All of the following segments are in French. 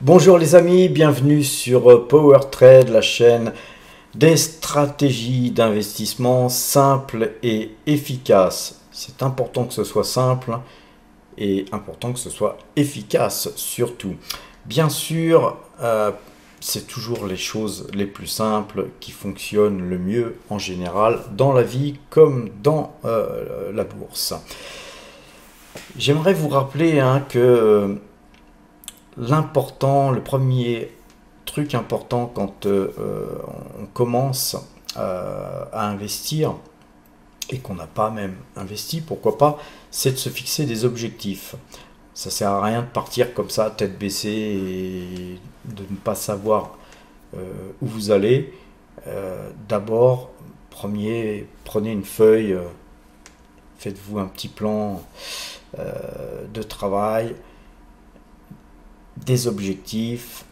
Bonjour les amis, bienvenue sur Power Trade, la chaîne des stratégies d'investissement simples et efficaces. C'est important que ce soit simple et important que ce soit efficace surtout. Bien sûr, c'est toujours les choses les plus simples qui fonctionnent le mieux en général dans la vie comme dans la bourse. J'aimerais vous rappeler que le premier truc important quand on commence à investir et qu'on n'a pas même investi, pourquoi pas, c'est de se fixer des objectifs. Ça sert à rien de partir comme ça, tête baissée, et de ne pas savoir où vous allez. D'abord, prenez une feuille, faites-vous un petit plan de travail, des objectifs,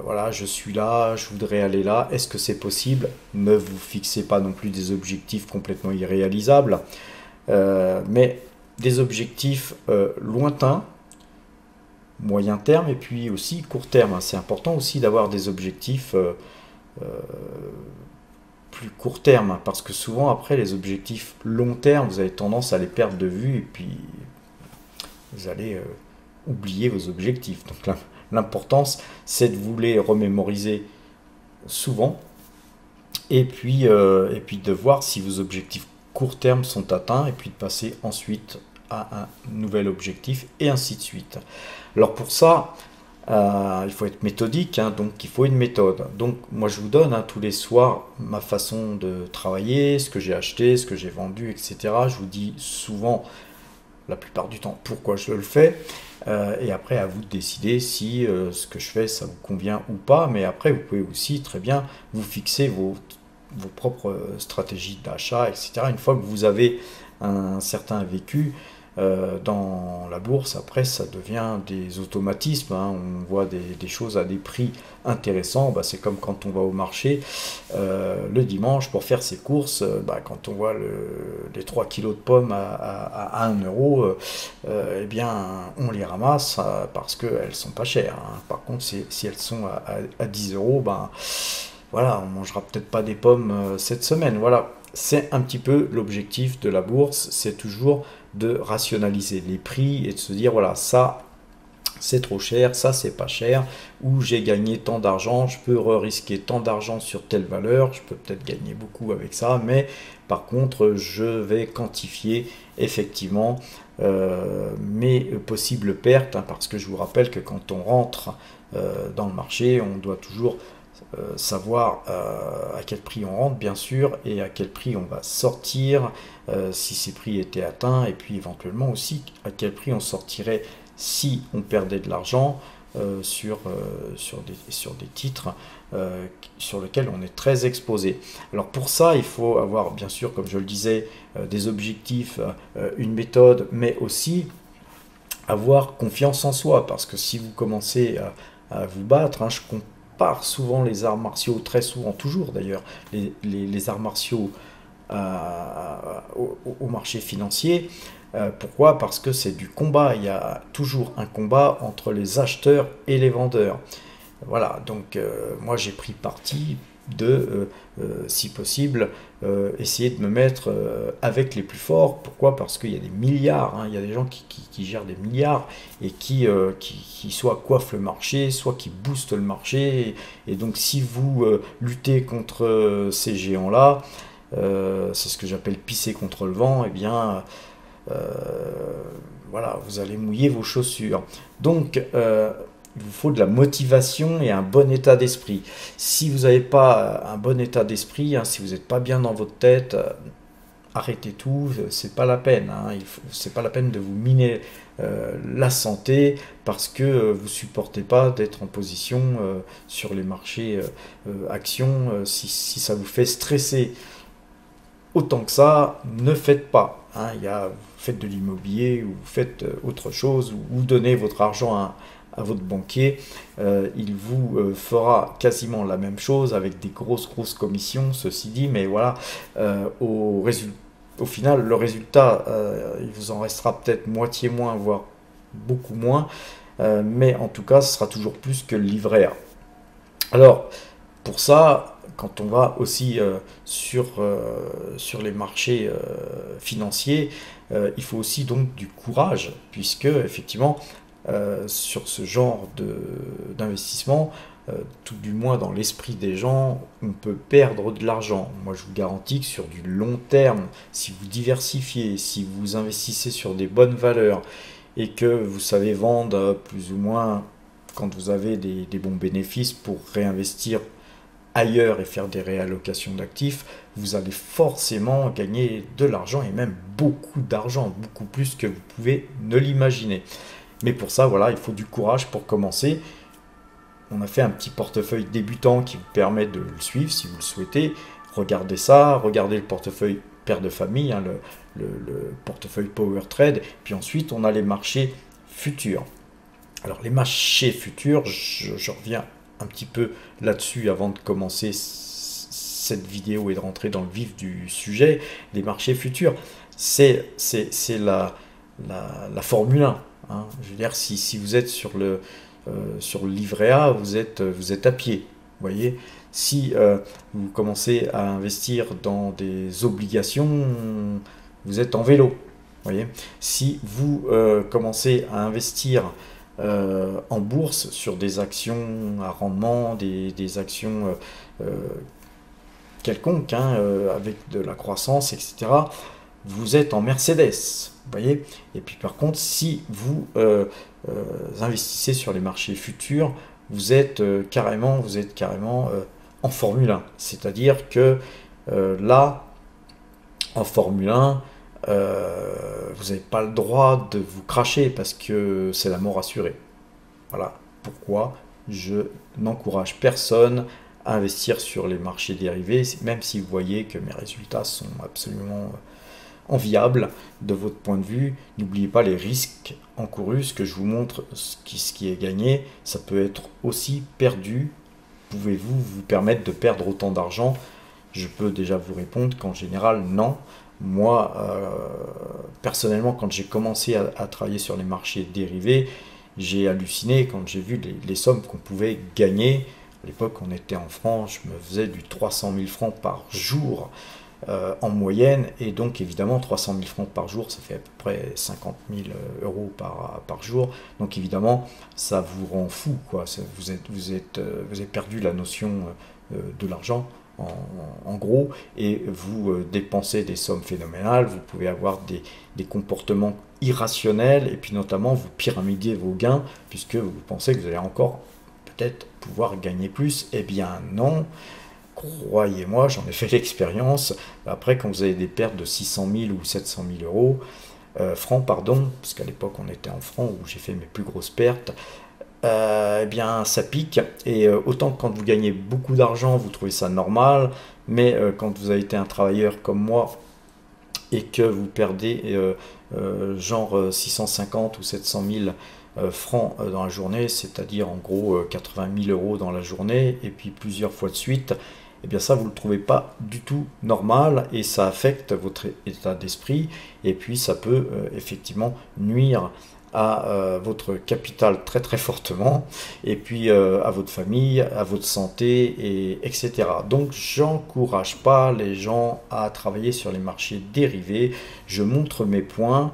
voilà, je suis là, je voudrais aller là, est-ce que c'est possible? Ne vous fixez pas non plus des objectifs complètement irréalisables, mais des objectifs lointains, moyen terme et puis aussi court terme. C'est important aussi d'avoir des objectifs plus court terme, parce que souvent après les objectifs long terme, vous avez tendance à les perdre de vue et puis vous allez oublier vos objectifs. Donc l'importance, c'est de vous les remémoriser souvent et puis de voir si vos objectifs court terme sont atteints et puis de passer ensuite à un nouvel objectif et ainsi de suite. Alors pour ça, il faut être méthodique, donc il faut une méthode. Donc moi je vous donne tous les soirs ma façon de travailler, ce que j'ai acheté, ce que j'ai vendu, etc. Je vous dis souvent, la plupart du temps, pourquoi je le fais. Et après, à vous de décider si ce que je fais, ça vous convient ou pas. Mais après, vous pouvez aussi très bien vous fixer vos propres stratégies d'achat, etc. Une fois que vous avez un certain vécu dans la bourse, après, ça devient des automatismes. On voit des choses à des prix intéressants. C'est comme quand on va au marché le dimanche pour faire ses courses. Quand on voit les 3 kilos de pommes à 1 euro, eh bien, on les ramasse parce qu'elles sont pas chères. Par contre, si elles sont à 10 euros, voilà, on mangera peut-être pas des pommes cette semaine. Voilà, c'est un petit peu l'objectif de la bourse, c'est toujours de rationaliser les prix et de se dire, voilà, ça c'est trop cher, ça c'est pas cher, ou j'ai gagné tant d'argent, je peux risquer tant d'argent sur telle valeur, je peux peut-être gagner beaucoup avec ça, mais par contre je vais quantifier effectivement mes possibles pertes, parce que je vous rappelle que quand on rentre dans le marché, on doit toujours savoir à quel prix on rentre bien sûr et à quel prix on va sortir si ces prix étaient atteints, et puis éventuellement aussi à quel prix on sortirait si on perdait de l'argent sur des titres sur lesquels on est très exposé. Alors pour ça, il faut avoir bien sûr, comme je le disais, des objectifs, une méthode, mais aussi avoir confiance en soi, parce que si vous commencez à vous battre, je compare souvent les arts martiaux, très souvent, toujours d'ailleurs, les arts martiaux au marché financier. Pourquoi? Parce que c'est du combat, il y a toujours un combat entre les acheteurs et les vendeurs. Voilà, donc moi j'ai pris parti de, si possible, essayer de me mettre avec les plus forts. Pourquoi? Parce qu'il y a des milliards, il y a des gens qui gèrent des milliards et qui soit coiffent le marché, soit qui boostent le marché. Et donc si vous luttez contre ces géants-là, c'est ce que j'appelle pisser contre le vent, et bien voilà, vous allez mouiller vos chaussures. Donc il vous faut de la motivation et un bon état d'esprit. Si vous n'avez pas un bon état d'esprit, si vous n'êtes pas bien dans votre tête, arrêtez tout, c'est pas la peine. C'est pas la peine de vous miner la santé parce que vous supportez pas d'être en position sur les marchés actions. Si ça vous fait stresser autant que ça, ne faites pas. Vous faites de l'immobilier ou vous faites autre chose, ou vous donnez votre argent à votre banquier, il vous fera quasiment la même chose avec des grosses commissions, ceci dit, mais voilà, au final, le résultat, il vous en restera peut-être moitié moins, voire beaucoup moins, mais en tout cas, ce sera toujours plus que le livret A. Alors, pour ça, quand on va aussi sur les marchés financiers, il faut aussi donc du courage, puisque effectivement, sur ce genre d'investissement, tout du moins dans l'esprit des gens, on peut perdre de l'argent. Moi, je vous garantis que sur du long terme, si vous diversifiez, si vous investissez sur des bonnes valeurs et que vous savez vendre plus ou moins quand vous avez des bons bénéfices pour réinvestir ailleurs et faire des réallocations d'actifs, vous allez forcément gagner de l'argent et même beaucoup d'argent, beaucoup plus que vous pouvez ne l'imaginer. Mais pour ça, voilà, il faut du courage pour commencer. On a fait un petit portefeuille débutant qui vous permet de le suivre si vous le souhaitez. Regardez ça, regardez le portefeuille père de famille, hein, le portefeuille Power Trade. Puis ensuite, on a les marchés futurs. Alors les marchés futurs, je reviens un petit peu là-dessus avant de commencer cette vidéo et de rentrer dans le vif du sujet. Les marchés futurs, c'est la Formule 1. Hein. Je veux dire, si vous êtes sur le livret A, vous êtes à pied. Vous voyez, si vous commencez à investir dans des obligations, vous êtes en vélo. Vous voyez, si vous commencez à investir en bourse sur des actions à rendement, des actions quelconques, hein, avec de la croissance, etc., vous êtes en Mercedes. Vous voyez. Et puis par contre, si vous investissez sur les marchés futurs, vous êtes carrément en Formule 1. C'est-à-dire que là, en Formule 1, vous n'avez pas le droit de vous cracher parce que c'est la mort assurée. Voilà pourquoi je n'encourage personne à investir sur les marchés dérivés, même si vous voyez que mes résultats sont absolument enviables de votre point de vue. N'oubliez pas les risques encourus, ce que je vous montre, ce qui est gagné, ça peut être aussi perdu. Pouvez-vous vous permettre de perdre autant d'argent? Je peux déjà vous répondre qu'en général, non. Moi, personnellement, quand j'ai commencé à travailler sur les marchés dérivés, j'ai halluciné quand j'ai vu les sommes qu'on pouvait gagner. À l'époque, on était en France, je me faisais du 300 000 francs par jour en moyenne. Et donc, évidemment, 300 000 francs par jour, ça fait à peu près 50 000 euros par jour. Donc, évidemment, ça vous rend fou, quoi. Vous avez perdu la notion de l'argent. En gros, et vous dépensez des sommes phénoménales, vous pouvez avoir des comportements irrationnels, et puis notamment vous pyramidiez vos gains, puisque vous pensez que vous allez encore peut-être pouvoir gagner plus. Eh bien non, croyez-moi, j'en ai fait l'expérience. Après, quand vous avez des pertes de 600 000 ou 700 000 euros, francs, pardon, parce qu'à l'époque on était en francs, où j'ai fait mes plus grosses pertes, eh bien ça pique, et autant que quand vous gagnez beaucoup d'argent vous trouvez ça normal, mais quand vous avez été un travailleur comme moi et que vous perdez genre 650 ou 700 000 francs dans la journée, c'est-à-dire en gros 80 000 euros dans la journée et puis plusieurs fois de suite, eh bien ça vous ne le trouvez pas du tout normal, et ça affecte votre état d'esprit, et puis ça peut effectivement nuire à votre capital très très fortement, et puis à votre famille, à votre santé, etc. Donc j'encourage pas les gens à travailler sur les marchés dérivés. Je montre mes points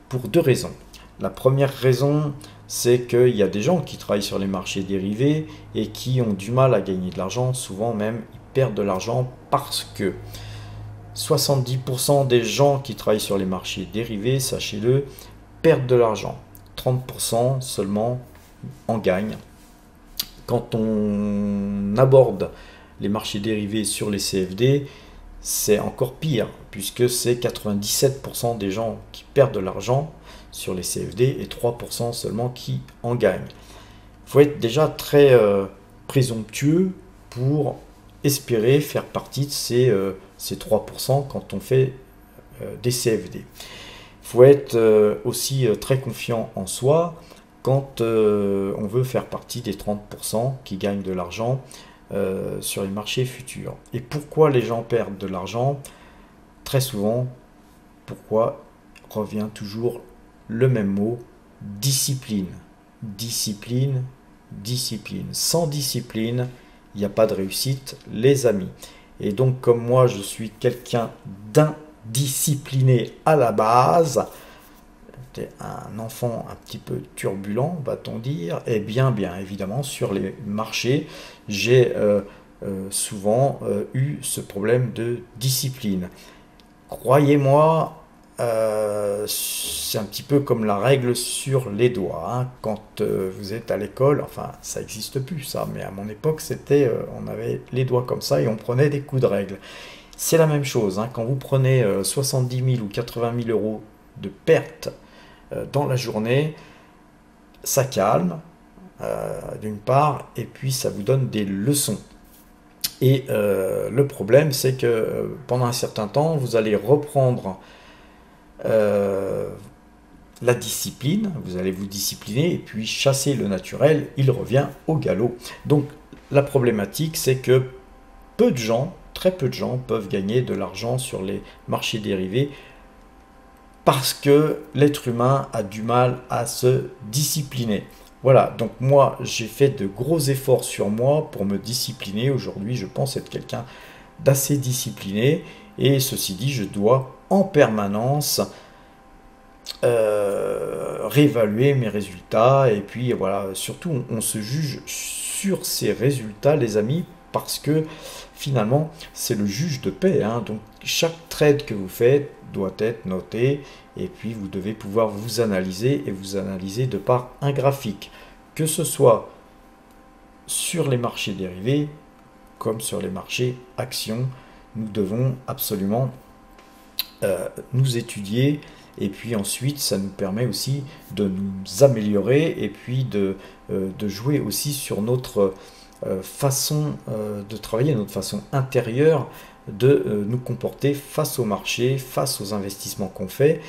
pour deux raisons. La première raison, c'est qu'il y a des gens qui travaillent sur les marchés dérivés et qui ont du mal à gagner de l'argent. Souvent même, ils perdent de l'argent parce que 70% des gens qui travaillent sur les marchés dérivés, sachez-le, perdent de l'argent. 30% seulement en gagnent. Quand on aborde les marchés dérivés sur les CFD, c'est encore pire, puisque c'est 97% des gens qui perdent de l'argent sur les CFD et 3% seulement qui en gagnent. Il faut être déjà très présomptueux pour espérer faire partie de ces 3% quand on fait des CFD. Il faut être aussi très confiant en soi quand on veut faire partie des 30% qui gagnent de l'argent sur les marchés futurs. Et pourquoi les gens perdent de l'argent? Très souvent, pourquoi revient toujours le même mot, discipline. discipline, discipline. Sans discipline, il n'y a pas de réussite, les amis. Et donc, comme moi, je suis quelqu'un d'indiscipliné à la base, un enfant un petit peu turbulent, va-t-on dire, et bien évidemment, sur les marchés, j'ai souvent eu ce problème de discipline. Croyez-moi, c'est un petit peu comme la règle sur les doigts, hein. Quand vous êtes à l'école, enfin, ça n'existe plus ça, mais à mon époque, c'était, on avait les doigts comme ça et on prenait des coups de règle. C'est la même chose, hein. Quand vous prenez 70 000 ou 80 000 euros de pertes dans la journée, ça calme, d'une part, et puis ça vous donne des leçons. Et le problème, c'est que pendant un certain temps, vous allez reprendre euh, la discipline, vous allez vous discipliner, et puis chasser le naturel, il revient au galop. Donc la problématique, c'est que peu de gens, très peu de gens, peuvent gagner de l'argent sur les marchés dérivés parce que l'être humain a du mal à se discipliner. Voilà, donc moi j'ai fait de gros efforts sur moi pour me discipliner. Aujourd'hui, je pense être quelqu'un d'assez discipliné, et ceci dit, je dois en permanence réévaluer mes résultats, et puis voilà, surtout on se juge sur ces résultats, les amis, parce que finalement c'est le juge de paix, hein. Donc chaque trade que vous faites doit être noté, et puis vous devez pouvoir vous analyser, et vous analyser de par un graphique, que ce soit sur les marchés dérivés comme sur les marchés actions. Nous devons absolument nous étudier, et puis ensuite ça nous permet aussi de nous améliorer, et puis de jouer aussi sur notre façon de travailler, notre façon intérieure de nous comporter face au marché, face aux investissements qu'on fait.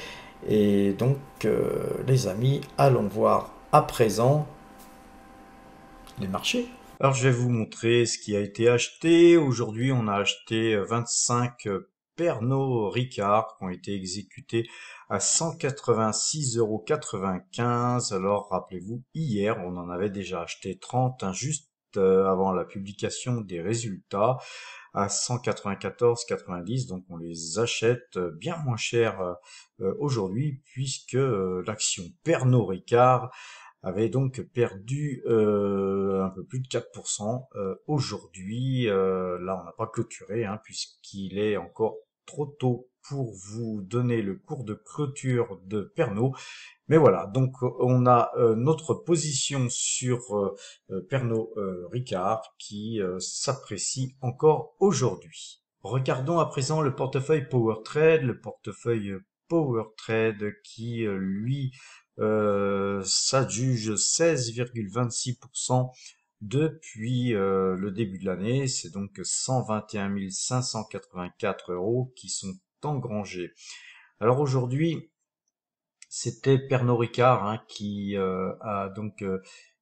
Et donc les amis, allons voir à présent les marchés. Alors je vais vous montrer ce qui a été acheté. Aujourd'hui on a acheté 25 Pernod Ricard qui ont été exécutés à 186,95 €. Alors rappelez-vous, hier on en avait déjà acheté 30, hein, juste avant la publication des résultats, à 194,90. Donc on les achète bien moins cher aujourd'hui, puisque l'action Pernod Ricard avait donc perdu un peu plus de 4% aujourd'hui. Là, on n'a pas clôturé, hein, puisqu'il est encore trop tôt pour vous donner le cours de clôture de Pernod. Mais voilà, donc on a notre position sur Pernod Ricard qui s'apprécie encore aujourd'hui. Regardons à présent le portefeuille Power Trade. Le portefeuille Power Trade qui, lui, s'adjuge 16,26% depuis le début de l'année. C'est donc 121 584 € qui sont engrangés. Alors aujourd'hui, c'était Pernod Ricard, hein, qui a donc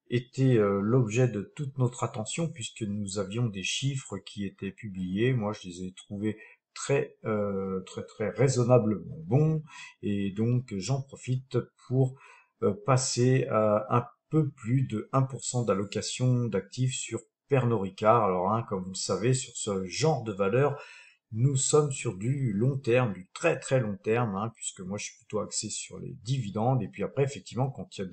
été l'objet de toute notre attention, puisque nous avions des chiffres qui étaient publiés. Moi, je les ai trouvés très raisonnablement bons, et donc j'en profite pour passer à un peu plus de 1% d'allocation d'actifs sur Pernod Ricard. Alors, hein, comme vous le savez, sur ce genre de valeur, nous sommes sur du long terme, du très long terme, hein, puisque moi je suis plutôt axé sur les dividendes. Et puis après, effectivement, quand il y a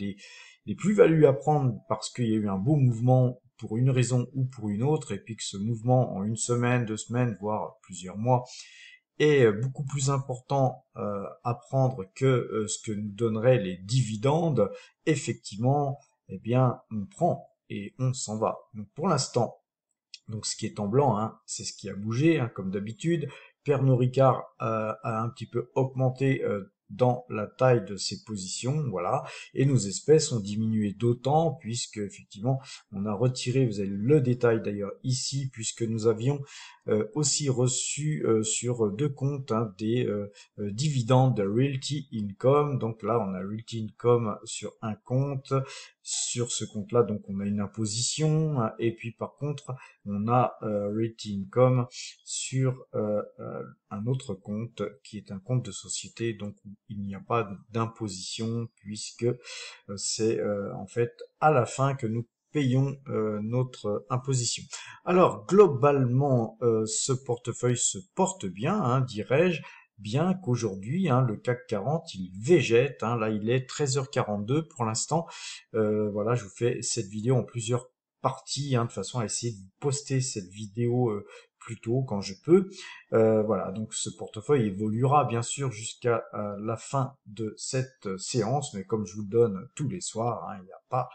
des plus-values à prendre parce qu'il y a eu un beau mouvement pour une raison ou pour une autre, et puis que ce mouvement en une semaine, 2 semaines, voire plusieurs mois, est beaucoup plus important à prendre que ce que nous donneraient les dividendes, effectivement, eh bien, on prend et on s'en va. Donc pour l'instant, donc ce qui est en blanc, hein, c'est ce qui a bougé, hein, comme d'habitude. Pernod Ricard a un petit peu augmenté dans la taille de ses positions, voilà, et nos espèces ont diminué d'autant, puisque effectivement on a retiré, vous avez le détail d'ailleurs ici, puisque nous avions aussi reçu sur 2 comptes, hein, des dividendes de Realty Income. Donc là on a Realty Income sur un compte, sur ce compte-là, donc on a une imposition, hein, et puis par contre on a Realty Income sur un autre compte qui est un compte de société, donc il n'y a pas d'imposition puisque c'est en fait à la fin que nous payons notre imposition. Alors globalement, ce portefeuille se porte bien, hein, dirais-je, bien qu'aujourd'hui, hein, le CAC 40, il végète, hein, là il est 13h42 pour l'instant. Voilà, je vous fais cette vidéo en plusieurs parties, hein, de façon à essayer de poster cette vidéo plus tôt quand je peux. Voilà, donc ce portefeuille évoluera bien sûr jusqu'à la fin de cette séance, mais comme je vous le donne tous les soirs, hein, il n'y a pas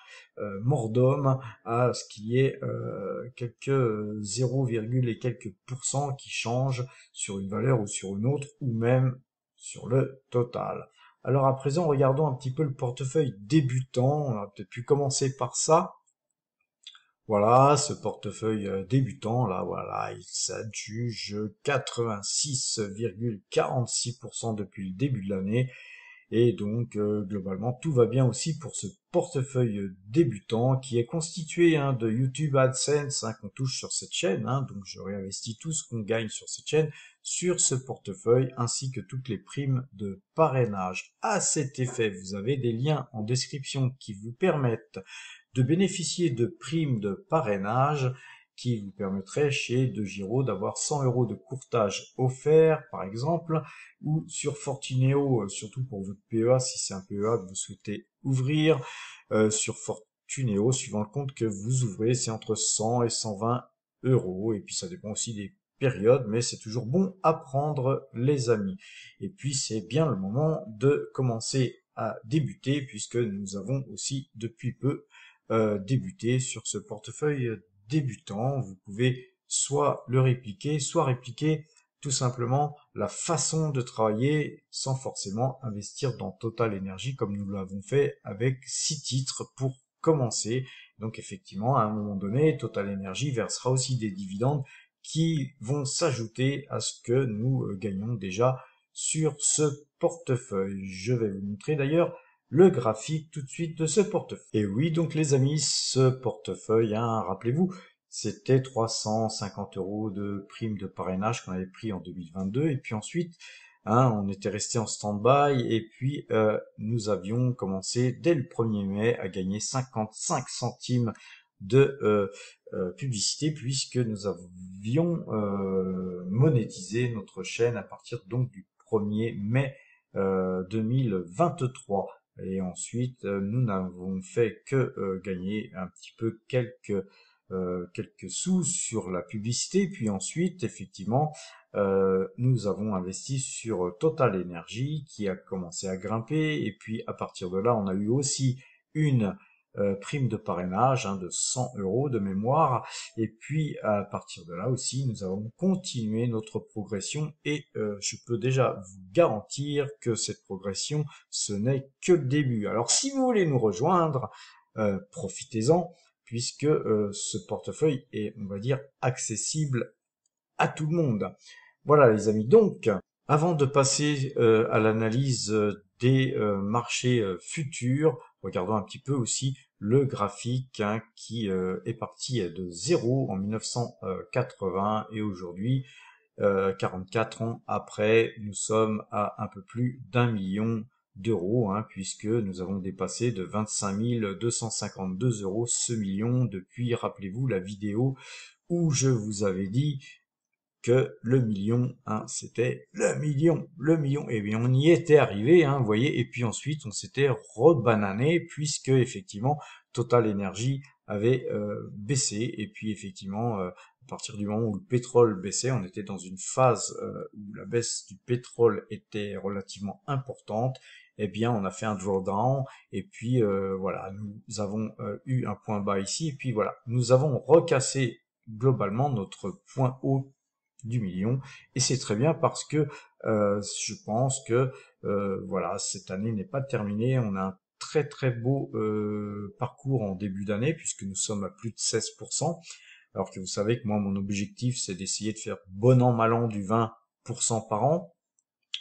mort d'homme à ce qu'il y ait quelques 0, et quelques pourcents qui changent sur une valeur ou sur une autre, ou même sur le total. Alors à présent, regardons un petit peu le portefeuille débutant. On a peut-être pu commencer par ça. Voilà, ce portefeuille débutant, là, voilà, il s'adjuge 86,46% depuis le début de l'année. Et donc, globalement, tout va bien aussi pour ce portefeuille débutant qui est constitué, hein, de YouTube AdSense, hein, qu'on touche sur cette chaîne. Hein, donc, je réinvestis tout ce qu'on gagne sur cette chaîne sur ce portefeuille, ainsi que toutes les primes de parrainage. À cet effet, vous avez des liens en description qui vous permettent de bénéficier de primes de parrainage qui vous permettraient chez DeGiro d'avoir 100 € de courtage offert, par exemple, ou sur Fortuneo, surtout pour votre PEA, si c'est un PEA que vous souhaitez ouvrir, sur Fortuneo, suivant le compte que vous ouvrez, c'est entre 100 et 120 €, et puis ça dépend aussi des périodes, mais c'est toujours bon à prendre, les amis. Et puis c'est bien le moment de commencer à débuter, puisque nous avons aussi depuis peu débuté sur ce portefeuille débutant. Vous pouvez soit le répliquer, soit répliquer tout simplement la façon de travailler sans forcément investir dans Total Energy comme nous l'avons fait avec 6 titres pour commencer. Donc effectivement, à un moment donné, Total Energy versera aussi des dividendes qui vont s'ajouter à ce que nous gagnons déjà sur ce portefeuille. Je vais vous montrer d'ailleurs le graphique tout de suite de ce portefeuille. Et oui, donc les amis, ce portefeuille, hein, rappelez-vous, c'était 350 € de prime de parrainage qu'on avait pris en 2022, et puis ensuite, hein, on était resté en stand-by, et puis nous avions commencé dès le 1er mai à gagner 55 centimes de publicité, puisque nous avions monétisé notre chaîne à partir donc du 1er mai 2023. Et ensuite, nous n'avons fait que gagner un petit peu quelques sous sur la publicité. Puis ensuite, effectivement, nous avons investi sur Total Energy qui a commencé à grimper. Et puis à partir de là, on a eu aussi une prime de parrainage, hein, de 100 € de mémoire, et puis à partir de là aussi nous avons continué notre progression, et je peux déjà vous garantir que cette progression ce n'est que le début. Alors si vous voulez nous rejoindre, profitez-en, puisque ce portefeuille est, on va dire, accessible à tout le monde. Voilà les amis, donc avant de passer à l'analyse des marchés futurs, regardons un petit peu aussi le graphique, hein, qui est parti de 0 en 1980 et aujourd'hui, 44 ans après, nous sommes à un peu plus d'1 million d'euros, hein, puisque nous avons dépassé de 25 252 € ce million depuis, rappelez-vous, la vidéo où je vous avais dit que le million, hein, c'était le million, et bien on y était arrivé, hein, vous voyez, et puis ensuite on s'était rebanané, puisque effectivement Total Energy avait baissé, et puis effectivement à partir du moment où le pétrole baissait, on était dans une phase où la baisse du pétrole était relativement importante, eh bien on a fait un drawdown, et puis voilà, nous avons eu un point bas ici, et puis voilà, nous avons recassé globalement notre point haut du million, et c'est très bien parce que je pense que voilà, cette année n'est pas terminée. On a un très très beau parcours en début d'année, puisque nous sommes à plus de 16%, alors que vous savez que moi mon objectif c'est d'essayer de faire bon an mal an du 20% par an,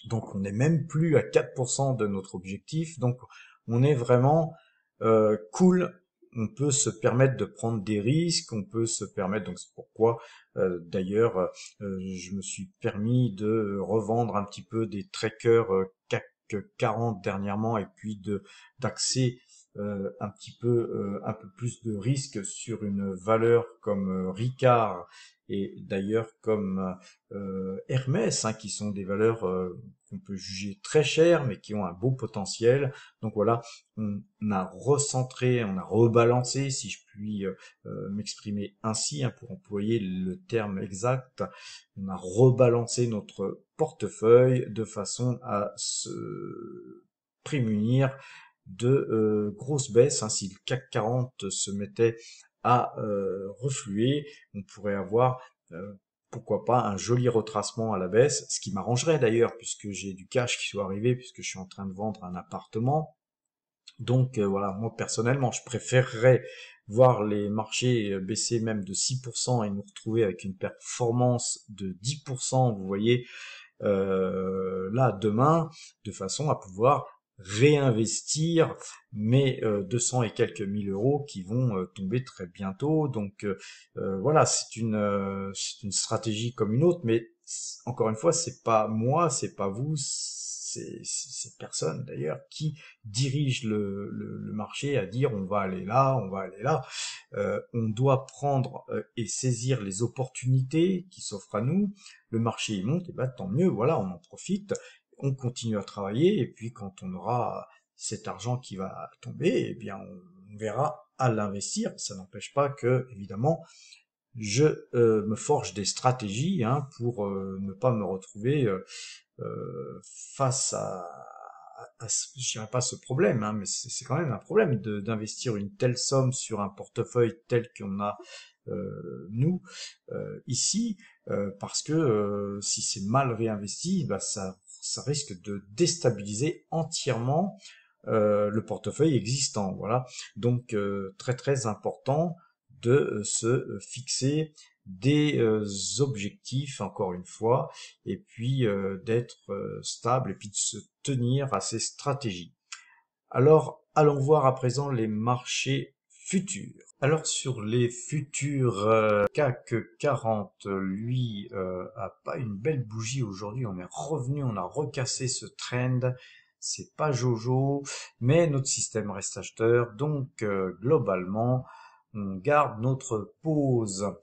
donc on n'est même plus à 4% de notre objectif, donc on est vraiment cool. On peut se permettre de prendre des risques, on peut se permettre, donc c'est pourquoi d'ailleurs je me suis permis de revendre un petit peu des trackers CAC 40 dernièrement, et puis d'axer un peu plus de risque sur une valeur comme Ricard, et d'ailleurs comme Hermès, hein, qui sont des valeurs qu'on peut juger très chères, mais qui ont un beau potentiel. Donc voilà, on a recentré, on a rebalancé, si je puis m'exprimer ainsi, hein, pour employer le terme exact. On a rebalancé notre portefeuille de façon à se prémunir de grosses baisses, hein. Si le CAC 40 se mettait à refluer, on pourrait avoir pourquoi pas un joli retracement à la baisse, ce qui m'arrangerait d'ailleurs, puisque j'ai du cash qui soit arrivé, puisque je suis en train de vendre un appartement. Donc voilà, moi personnellement, je préférerais voir les marchés baisser même de 6% et nous retrouver avec une performance de 10%, vous voyez, là demain, de façon à pouvoir réinvestir mes 200 et quelques mille euros qui vont tomber très bientôt. Donc voilà, c'est une stratégie comme une autre, mais encore une fois, c'est pas moi, c'est pas vous, c'est personne d'ailleurs qui dirige le marché à dire on va aller là, on va aller là. On doit prendre et saisir les opportunités qui s'offrent à nous. Le marché il monte, et ben tant mieux, voilà, on en profite, on continue à travailler, et puis quand on aura cet argent qui va tomber, eh bien on verra à l'investir. Ça n'empêche pas que, évidemment, je me forge des stratégies, hein, pour ne pas me retrouver face je dirais pas ce problème, hein, mais c'est quand même un problème d'investir une telle somme sur un portefeuille tel qu'on a nous ici, parce que si c'est mal réinvesti, bah ça risque de déstabiliser entièrement le portefeuille existant. Voilà, donc très très important de se fixer des objectifs, encore une fois, et puis d'être stable, et puis de se tenir à ces stratégies. Alors, allons voir à présent les marchés futurs. Alors, sur les futurs, CAC 40, lui, a pas une belle bougie aujourd'hui. On est revenu, on a recassé ce trend. C'est pas Jojo, mais notre système reste acheteur. Donc, globalement, on garde notre pause.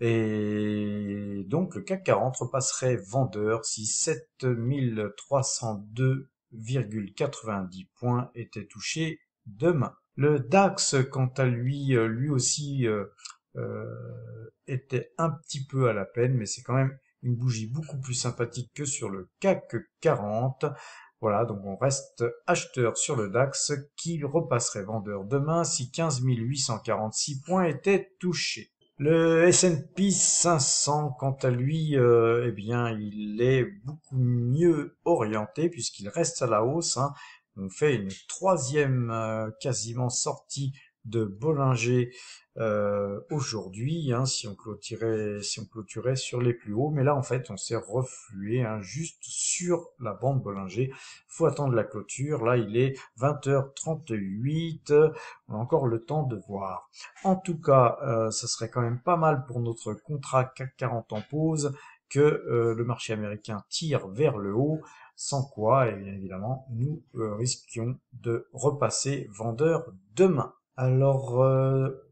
Et donc le CAC 40 repasserait vendeur si 7302,90 points étaient touchés demain. Le DAX, quant à lui, lui aussi était un petit peu à la peine, mais c'est quand même une bougie beaucoup plus sympathique que sur le CAC 40. Voilà, donc on reste acheteur sur le DAX qui repasserait vendeur demain si 15 846 points étaient touchés. Le S&P 500, quant à lui, eh bien, il est beaucoup mieux orienté puisqu'il reste à la hausse, hein. On fait une troisième quasiment sortie de Bollinger aujourd'hui, hein, si on clôturait sur les plus hauts. Mais là, en fait, on s'est reflué, hein, juste sur la bande Bollinger. Faut attendre la clôture. Là, il est 20h38. On a encore le temps de voir. En tout cas, ça serait quand même pas mal pour notre contrat CAC 40 en pause que le marché américain tire vers le haut, sans quoi, et bien évidemment, nous risquions de repasser vendeur demain. Alors,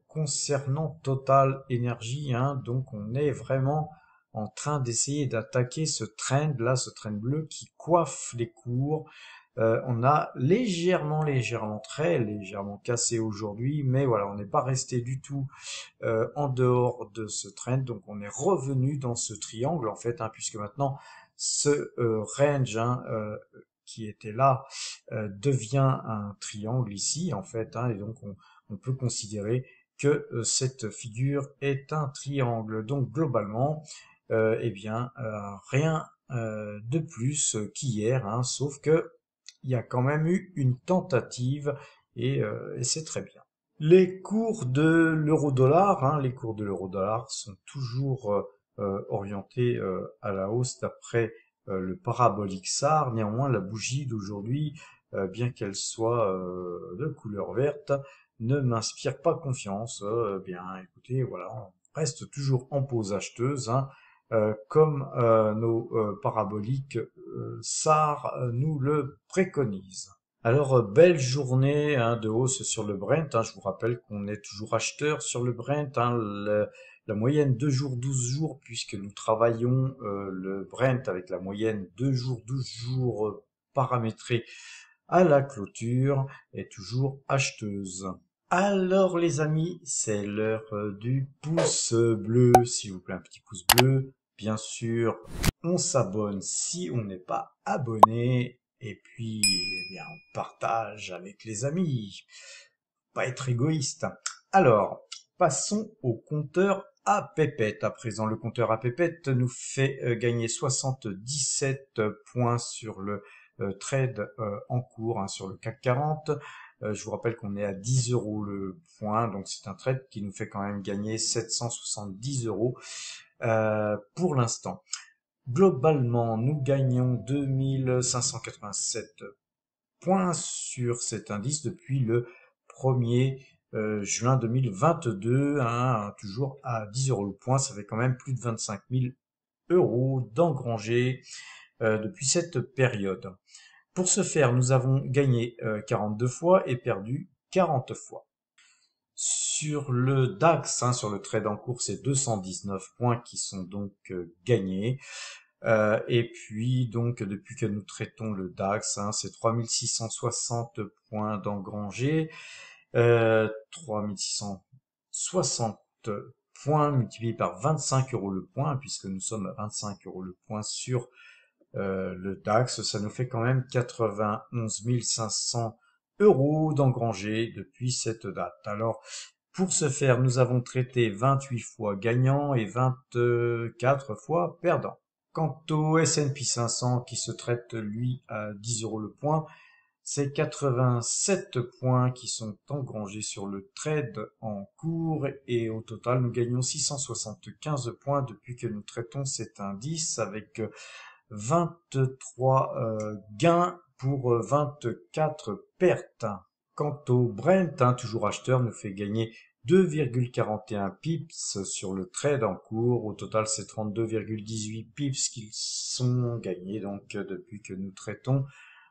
concernant Total Energy, hein, donc on est vraiment en train d'essayer d'attaquer ce trend là, ce trend bleu qui coiffe les cours. On a très légèrement cassé aujourd'hui, mais voilà, on n'est pas resté du tout en dehors de ce trend, donc on est revenu dans ce triangle en fait, hein, puisque maintenant ce range, hein, qui était là devient un triangle ici en fait, hein, et donc on peut considérer que cette figure est un triangle. Donc globalement, eh bien rien de plus qu'hier, hein, sauf que il y a quand même eu une tentative et c'est très bien. Les cours de l'euro-dollar, hein, les cours de l'euro-dollar sont toujours orientés à la hausse d'après le parabolique SAR. Néanmoins, la bougie d'aujourd'hui, bien qu'elle soit de couleur verte, ne m'inspire pas confiance. Bien, écoutez, voilà, on reste toujours en pause acheteuse, hein. comme nos paraboliques SAR nous le préconisent. Alors, belle journée hein, de hausse sur le Brent. Hein, je vous rappelle qu'on est toujours acheteur sur le Brent. Hein, la moyenne 2 jours, 12 jours, puisque nous travaillons le Brent avec la moyenne 2 jours, 12 jours paramétrée à la clôture, est toujours acheteuse. Alors les amis, c'est l'heure du pouce bleu. S'il vous plaît, un petit pouce bleu. Bien sûr, on s'abonne si on n'est pas abonné. Et puis, eh bien, on partage avec les amis. Pas être égoïste. Alors, passons au compteur à pépette. À présent, le compteur à pépette nous fait gagner 77 points sur le trade en cours, hein, sur le CAC 40. Je vous rappelle qu'on est à 10 € le point, donc c'est un trade qui nous fait quand même gagner 770 € pour l'instant. Globalement, nous gagnons 2587 points sur cet indice depuis le 1er juin 2022, hein, toujours à 10 € le point. Ça fait quand même plus de 25 000 € d'engrangés depuis cette période. Pour ce faire, nous avons gagné 42 fois et perdu 40 fois. Sur le DAX, hein, sur le trade en cours, c'est 219 points qui sont donc gagnés. Et puis, donc, depuis que nous traitons le DAX, hein, c'est 3660 points d'engrangés. 3660 points multipliés par 25 € le point, puisque nous sommes à 25 € le point sur le DAX, ça nous fait quand même 91 500 € d'engrangés depuis cette date. Alors, pour ce faire, nous avons traité 28 fois gagnant et 24 fois perdant. Quant au S&P 500 qui se traite lui à 10 € le point, c'est 87 points qui sont engrangés sur le trade en cours et au total nous gagnons 675 points depuis que nous traitons cet indice avec 23 gains pour 24 pertes. Quant au Brent, hein, toujours acheteur, nous fait gagner 2,41 pips sur le trade en cours. Au total, c'est 32,18 pips qu'ils sont gagnés donc depuis que nous traitons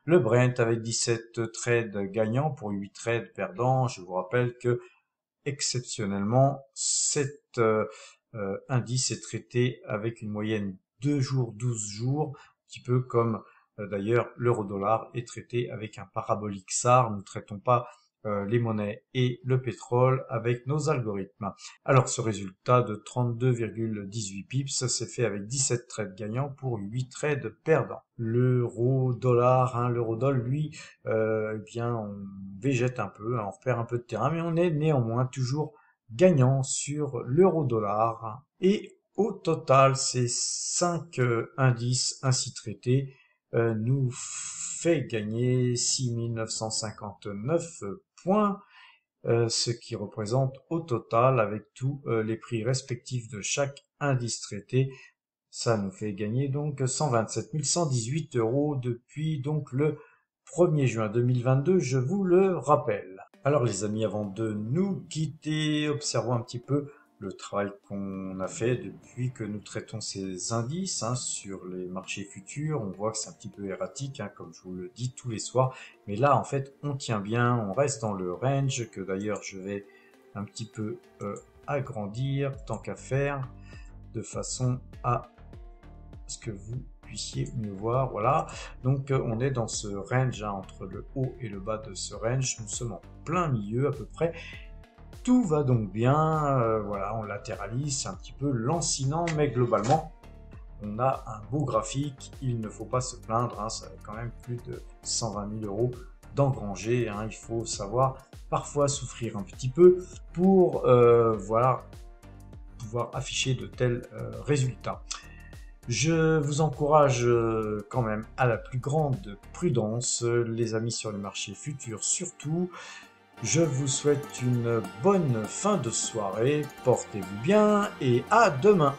le Brent avec 17 trades gagnants pour 8 trades perdants. Je vous rappelle que exceptionnellement, cet indice est traité avec une moyenne 2 jours, 12 jours, un petit peu comme d'ailleurs l'euro-dollar est traité avec un parabolique SAR. Nous ne traitons pas les monnaies et le pétrole avec nos algorithmes. Alors ce résultat de 32,18 pips, ça s'est fait avec 17 trades gagnants pour 8 trades perdants. L'euro-dollar, hein, l'euro-dollar, lui, eh bien, on végète un peu, hein, on perd un peu de terrain, mais on est néanmoins toujours gagnant sur l'euro-dollar. Et au total, ces 5 indices ainsi traités nous fait gagner 6 959 points, ce qui représente au total, avec tous les prix respectifs de chaque indice traité, ça nous fait gagner donc 127 118 € depuis donc le 1er juin 2022, je vous le rappelle. Alors les amis, avant de nous quitter, observons un petit peu le travail qu'on a fait depuis que nous traitons ces indices hein, sur les marchés futurs. On voit que c'est un petit peu erratique, hein, comme je vous le dis tous les soirs. Mais là, en fait, on tient bien, on reste dans le range, que d'ailleurs, je vais un petit peu agrandir, tant qu'à faire, de façon à ce que vous puissiez mieux voir. Voilà, donc on est dans ce range, hein, entre le haut et le bas de ce range. Nous sommes en plein milieu à peu près. Tout va donc bien, voilà, on latéralise, c'est un petit peu lancinant, mais globalement, on a un beau graphique, il ne faut pas se plaindre, hein, ça fait quand même plus de 120 000 € d'engranger, hein, il faut savoir parfois souffrir un petit peu pour voilà, pouvoir afficher de tels résultats. Je vous encourage quand même à la plus grande prudence, les amis sur les marchés futurs surtout. Je vous souhaite une bonne fin de soirée, portez-vous bien et à demain.